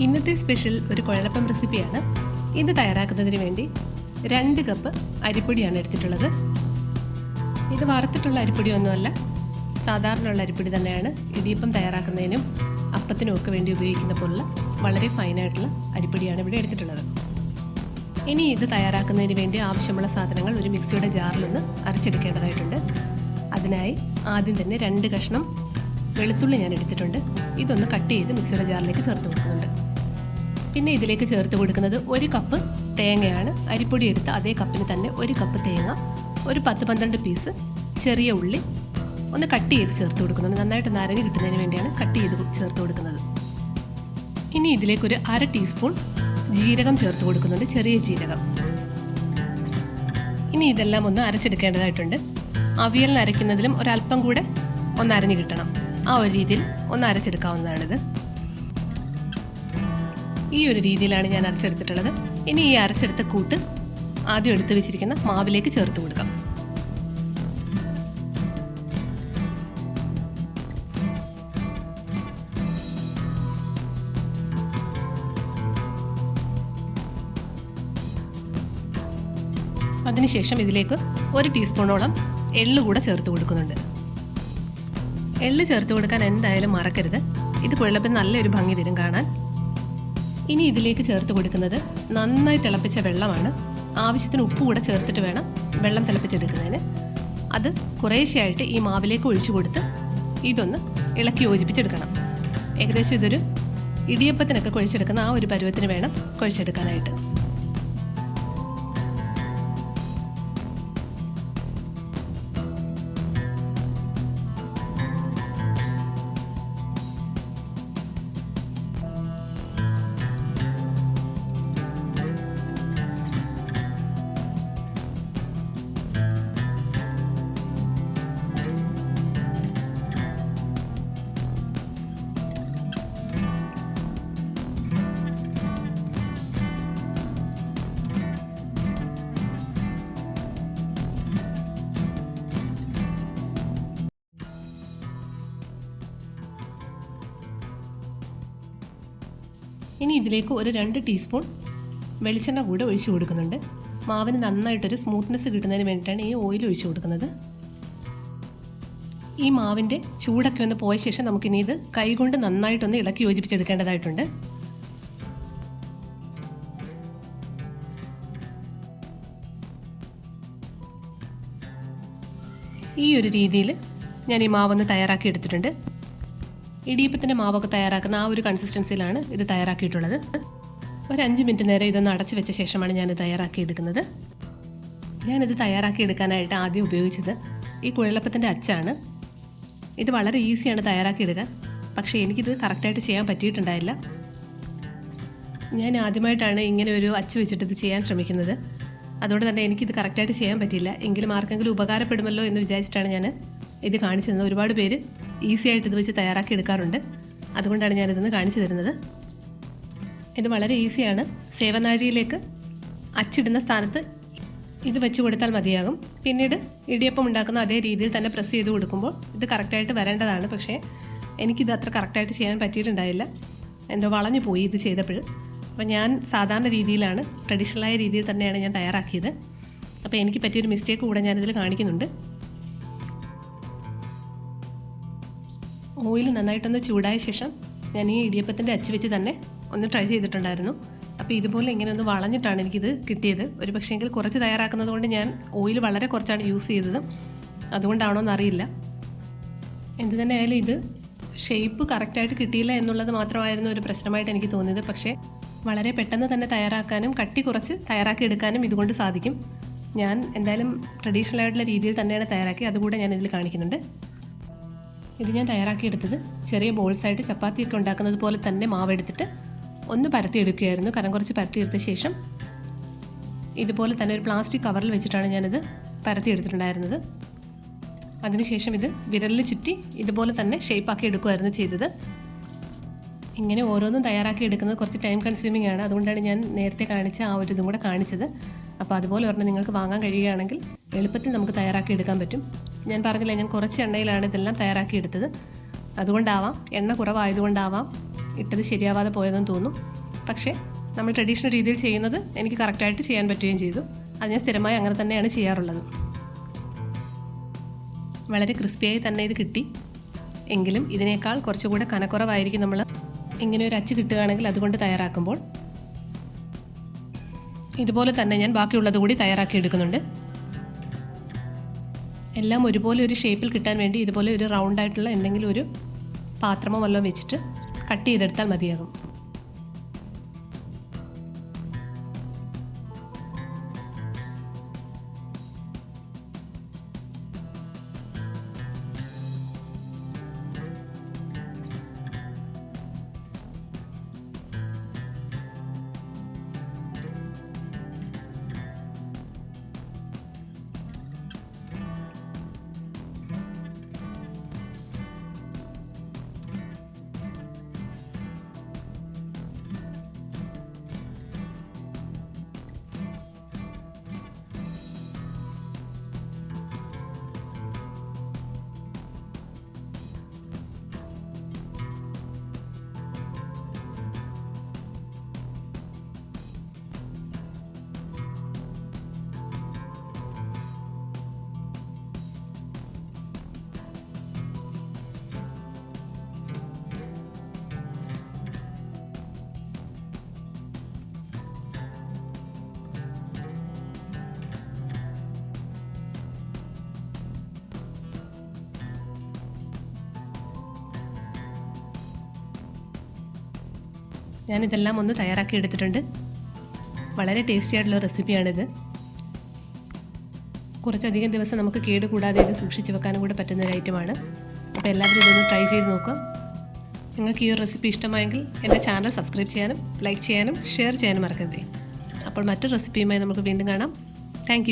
ഇന്നത്തെ സ്പെഷ്യൽ ഒരു കുഴലപ്പം റെസിപ്പിയാണ്. ഇത് തയ്യാറാക്കുന്നതിന് വേണ്ടി 2 കപ്പ് അരിപ്പൊടിയാണ് എടുത്തിട്ടുള്ളത്. ഇത് വറുത്തിട്ടുള്ള അരിപ്പൊടിയൊന്നുമല്ല, സാധാരണയുള്ള അരിപ്പൊടി തന്നെയാണ്. ഇടിയപ്പം തയ്യാറാക്കുന്നതിനും അപ്പത്തിനും ഒക്കെ വേണ്ടി ഉപയോഗിക്കുന്ന പോലുള്ള വളരെ ഫൈനായിട്ടുള്ള അരിപ്പൊടിയാണ് ഇവിടെ എടുത്തിട്ടുള്ളത്. ഇനി ഇത് തയ്യാറാക്കുന്നതിന് വേണ്ടി ആവശ്യമുള്ള സാധനങ്ങൾ ഒരു മിക്സിയുടെ ജാറിലൊന്ന് അരച്ചെടുക്കേണ്ടതായിട്ടുണ്ട്. അതിനായി ആദ്യം തന്നെ 2 കഷ്ണം വെളുത്തുള്ളി ഞാൻ എടുത്തിട്ടുണ്ട്. ഇതൊന്ന് കട്ട് ചെയ്ത് മിക്സിയുടെ ജാറിലേക്ക് ചേർത്ത് കൊടുക്കുന്നുണ്ട്. പിന്നെ ഇതിലേക്ക് ചേർത്ത് കൊടുക്കുന്നത് 1 കപ്പ് തേങ്ങയാണ്. അരിപ്പൊടി എടുത്ത അതേ കപ്പിന് തന്നെ 1 കപ്പ് തേങ്ങ, ഒരു 10-12 പീസ് ചെറിയ ഉള്ളി ഒന്ന് കട്ട് ചെയ്ത് ചേർത്ത് കൊടുക്കുന്നുണ്ട്. നന്നായിട്ട് നരഞ്ഞ് കിട്ടുന്നതിന് വേണ്ടിയാണ് കട്ട് ചെയ്ത് ചേർത്ത് കൊടുക്കുന്നത്. ഇനി ഇതിലേക്കൊരു 1/2 ടീസ്പൂൺ ജീരകം ചേർത്ത് കൊടുക്കുന്നുണ്ട്, ചെറിയ ജീരകം. ഇനി ഇതെല്ലാം ഒന്ന് അരച്ചെടുക്കേണ്ടതായിട്ടുണ്ട്. അവിയലിന് അരയ്ക്കുന്നതിലും ഒരല്പം കൂടെ ഒന്ന് അരഞ്ഞ് കിട്ടണം. ആ ഒരു രീതിയിൽ ഒന്ന് അരച്ചെടുക്കാവുന്നതാണിത്. ഈ ഒരു രീതിയിലാണ് ഞാൻ അരച്ചെടുത്തിട്ടുള്ളത്. ഇനി ഈ അരച്ചെടുത്ത കൂട്ട് ആദ്യം എടുത്ത് വെച്ചിരിക്കുന്ന മാവിലേക്ക് ചേർത്ത് കൊടുക്കാം. അതിനുശേഷം ഇതിലേക്ക് 1 ടീസ്പൂണോളം എള്ള് കൂടെ ചേർത്ത് കൊടുക്കുന്നുണ്ട്. എള്ള് ചേർത്ത് കൊടുക്കാൻ എന്തായാലും മറക്കരുത്. ഇത് കുഴലപ്പം നല്ലൊരു ഭംഗി തരും കാണാൻ. ഇനി ഇതിലേക്ക് ചേർത്ത് കൊടുക്കുന്നത് നന്നായി തിളപ്പിച്ച വെള്ളമാണ്. ആവശ്യത്തിന് ഉപ്പ് കൂടെ ചേർത്തിട്ട് വേണം വെള്ളം തിളപ്പിച്ചെടുക്കുന്നതിന്. അത് കുറേശ്ശെയായിട്ട് ഈ മാവിലേക്ക് ഒഴിച്ചു കൊടുത്ത് ഇതൊന്ന് ഇളക്കി യോജിപ്പിച്ചെടുക്കണം. ഏകദേശം ഇതൊരു ഇടിയപ്പത്തിനൊക്കെ കുഴച്ചെടുക്കുന്ന ആ ഒരു പരുവത്തിന് വേണം കുഴച്ചെടുക്കാനായിട്ട്. ഇനി ഇതിലേക്ക് ഒരു 2 ടീസ്പൂൺ വെളിച്ചെണ്ണ കൂടെ ഒഴിച്ചു കൊടുക്കുന്നുണ്ട്. മാവിന് നന്നായിട്ടൊരു സ്മൂത്ത്നെസ് കിട്ടുന്നതിന് വേണ്ടിയിട്ടാണ് ഈ ഓയിൽ ഒഴിച്ചു കൊടുക്കുന്നത്. ഈ മാവിൻ്റെ ചൂടൊക്കെ ഒന്ന് പോയ ശേഷം നമുക്കിനി ഇത് കൈകൊണ്ട് നന്നായിട്ടൊന്ന് ഇളക്കി യോജിപ്പിച്ചെടുക്കേണ്ടതായിട്ടുണ്ട്. ഈ ഒരു രീതിയിൽ ഞാൻ ഈ മാവൊന്ന് തയ്യാറാക്കി എടുത്തിട്ടുണ്ട്. ഇടിയപ്പത്തിൻ്റെ മാവൊക്കെ തയ്യാറാക്കുന്ന ആ ഒരു കൺസിസ്റ്റൻസിയിലാണ് ഇത് തയ്യാറാക്കിയിട്ടുള്ളത്. ഒരു 5 മിനിറ്റ് നേരം ഇതൊന്ന് അടച്ചു വെച്ച ശേഷമാണ് ഞാനിത് തയ്യാറാക്കി എടുക്കുന്നത്. ഞാനിത് തയ്യാറാക്കി എടുക്കാനായിട്ട് ആദ്യം ഉപയോഗിച്ചത് ഈ കുഴലപ്പത്തിൻ്റെ അച്ചാണ്. ഇത് വളരെ ഈസിയാണ് തയ്യാറാക്കി എടുക്കാൻ, പക്ഷേ എനിക്കിത് കറക്റ്റായിട്ട് ചെയ്യാൻ പറ്റിയിട്ടുണ്ടായില്ല. ഞാൻ ആദ്യമായിട്ടാണ് ഇങ്ങനെ ഒരു അച്ച് വെച്ചിട്ട് ഇത് ചെയ്യാൻ ശ്രമിക്കുന്നത്. അതുകൊണ്ട് തന്നെ എനിക്കിത് കറക്റ്റായിട്ട് ചെയ്യാൻ പറ്റിയില്ല. എങ്കിലും ആർക്കെങ്കിലും ഉപകാരപ്പെടുമല്ലോ എന്ന് വിചാരിച്ചിട്ടാണ് ഞാൻ ഇത് കാണിച്ചു തന്നത്. ഒരുപാട് പേര് ഈസി ആയിട്ട് ഇത് വെച്ച് തയ്യാറാക്കി എടുക്കാറുണ്ട്. അതുകൊണ്ടാണ് ഞാനിതൊന്ന് കാണിച്ചു തരുന്നത്. ഇത് വളരെ ഈസിയാണ്. സേവനാഴിയിലേക്ക് അച്ചിടുന്ന സ്ഥാനത്ത് ഇത് വെച്ച് കൊടുത്താൽ മതിയാകും. പിന്നീട് ഇടിയപ്പം ഉണ്ടാക്കുന്ന അതേ രീതിയിൽ തന്നെ പ്രസ് ചെയ്ത് കൊടുക്കുമ്പോൾ ഇത് കറക്റ്റായിട്ട് വരേണ്ടതാണ്. പക്ഷേ എനിക്കിത് അത്ര കറക്റ്റായിട്ട് ചെയ്യാൻ പറ്റിയിട്ടുണ്ടായില്ല. എന്തോ വളഞ്ഞു പോയി ഇത് ചെയ്തപ്പോൾ. അപ്പോൾ ഞാൻ സാധാരണ രീതിയിലാണ്, ട്രഡീഷണലായ രീതിയിൽ തന്നെയാണ് ഞാൻ തയ്യാറാക്കിയത്. അപ്പോൾ എനിക്ക് പറ്റിയൊരു മിസ്റ്റേക്ക് കൂടെ ഞാനിതിൽ കാണിക്കുന്നുണ്ട്. ഓയിൽ നന്നായിട്ടൊന്ന് ചൂടായ ശേഷം ഞാൻ ഈ ഇടിയപ്പത്തിൻ്റെ അച്ച് വെച്ച് തന്നെ ഒന്ന് ട്രൈ ചെയ്തിട്ടുണ്ടായിരുന്നു. അപ്പോൾ ഇതുപോലെ ഇങ്ങനെ ഒന്ന് വളഞ്ഞിട്ടാണ് എനിക്കിത് കിട്ടിയത്. ഒരു പക്ഷേങ്കിൽ കുറച്ച് തയ്യാറാക്കുന്നത് കൊണ്ട് ഞാൻ ഓയിൽ വളരെ കുറച്ചാണ് യൂസ് ചെയ്തത്. അതുകൊണ്ടാണോ എന്നറിയില്ല. എന്തു തന്നെ ആയാലും ഇത് ഷേപ്പ് കറക്റ്റായിട്ട് കിട്ടിയില്ല എന്നുള്ളത് മാത്രമായിരുന്നു ഒരു പ്രശ്നമായിട്ട് എനിക്ക് തോന്നിയത്. പക്ഷേ വളരെ പെട്ടെന്ന് തന്നെ തയ്യാറാക്കാനും കട്ടി കുറച്ച് തയ്യാറാക്കി എടുക്കാനും ഇതുകൊണ്ട് സാധിക്കും. ഞാൻ എന്തായാലും ട്രഡീഷണൽ ആയിട്ടുള്ള രീതിയിൽ തന്നെയാണ് തയ്യാറാക്കി. അതുകൂടെ ഞാൻ ഇതിൽ കാണിക്കുന്നുണ്ട്. ഇത് ഞാൻ തയ്യാറാക്കിയെടുത്തത് ചെറിയ ബോൾസായിട്ട് ചപ്പാത്തിയൊക്കെ ഉണ്ടാക്കുന്നത് പോലെ തന്നെ മാവെടുത്തിട്ട് ഒന്ന് പരത്തിയെടുക്കുകയായിരുന്നു. കനം കുറച്ച് പരത്തിയെടുത്ത ശേഷം ഇതുപോലെ തന്നെ ഒരു പ്ലാസ്റ്റിക് കവറിൽ വെച്ചിട്ടാണ് ഞാനിത് പരത്തിയെടുത്തിട്ടുണ്ടായിരുന്നത്. അതിനുശേഷം ഇത് വിരലിൽ ചുറ്റി ഇതുപോലെ തന്നെ ഷേപ്പാക്കി എടുക്കുകയായിരുന്നു ചെയ്തത്. ഇങ്ങനെ ഓരോന്നും തയ്യാറാക്കി എടുക്കുന്നത് കുറച്ച് ടൈം കൺസ്യൂമിംഗ് ആണ്. അതുകൊണ്ടാണ് ഞാൻ നേരത്തെ കാണിച്ച ആ ഒരു ഇതും കൂടെ കാണിച്ചത്. അപ്പോൾ അതുപോലെ ഒരെണ്ണം നിങ്ങൾക്ക് വാങ്ങാൻ കഴിയുകയാണെങ്കിൽ എളുപ്പത്തിൽ നമുക്ക് തയ്യാറാക്കി എടുക്കാൻ പറ്റും. ഞാൻ പറഞ്ഞില്ല, ഞാൻ കുറച്ച് എണ്ണയിലാണ് ഇതെല്ലാം തയ്യാറാക്കി എടുത്തത്. അതുകൊണ്ടാവാം, എണ്ണ കുറവായതുകൊണ്ടാവാം ഇട്ടത് ശരിയാവാതെ പോയതെന്ന് തോന്നും. പക്ഷേ നമ്മൾ ട്രഡീഷണൽ രീതിയിൽ ചെയ്യുന്നത് എനിക്ക് കറക്റ്റായിട്ട് ചെയ്യാൻ പറ്റുകയും ചെയ്തു. അത് ഞാൻ സ്ഥിരമായി അങ്ങനെ തന്നെയാണ് ചെയ്യാറുള്ളത്. വളരെ ക്രിസ്പിയായി തന്നെ ഇത് കിട്ടി. എങ്കിലും ഇതിനേക്കാൾ കുറച്ചുകൂടെ കനക്കുറവായിരിക്കും നമ്മൾ ഇങ്ങനെ ഒരു അച്ച് കിട്ടുകയാണെങ്കിൽ അതുകൊണ്ട് തയ്യാറാക്കുമ്പോൾ. ഇതുപോലെ തന്നെ ഞാൻ ബാക്കിയുള്ളത് കൂടി തയ്യാറാക്കി എടുക്കുന്നുണ്ട്. എല്ലാം ഒരുപോലെ ഒരു ഷേപ്പിൽ കിട്ടാൻ വേണ്ടി ഇതുപോലെ ഒരു റൗണ്ടായിട്ടുള്ള എന്തെങ്കിലും ഒരു പാത്രമോ വല്ലതും വെച്ചിട്ട് കട്ട് ചെയ്തെടുത്താൽ മതിയാകും. ഞാനിതെല്ലാം ഒന്ന് തയ്യാറാക്കി എടുത്തിട്ടുണ്ട്. വളരെ ടേസ്റ്റി ആയിട്ടുള്ള റെസിപ്പിയാണിത്. കുറച്ചധികം ദിവസം നമുക്ക് കേട് കൂടാതെ ഇത് സൂക്ഷിച്ച് വെക്കാനും കൂടെ പറ്റുന്ന ഒരു ഐറ്റമാണ്. അപ്പോൾ എല്ലാവരും ഇതൊന്ന് ട്രൈ ചെയ്ത് നോക്കുക. നിങ്ങൾക്ക് ഈ ഒരു റെസിപ്പി ഇഷ്ടമായെങ്കിൽ എൻ്റെ ചാനൽ സബ്സ്ക്രൈബ് ചെയ്യാനും ലൈക്ക് ചെയ്യാനും ഷെയർ ചെയ്യാനും മറക്കരുത്. അപ്പോൾ മറ്റൊരു റെസിപ്പിയുമായി നമുക്ക് വീണ്ടും കാണാം. താങ്ക്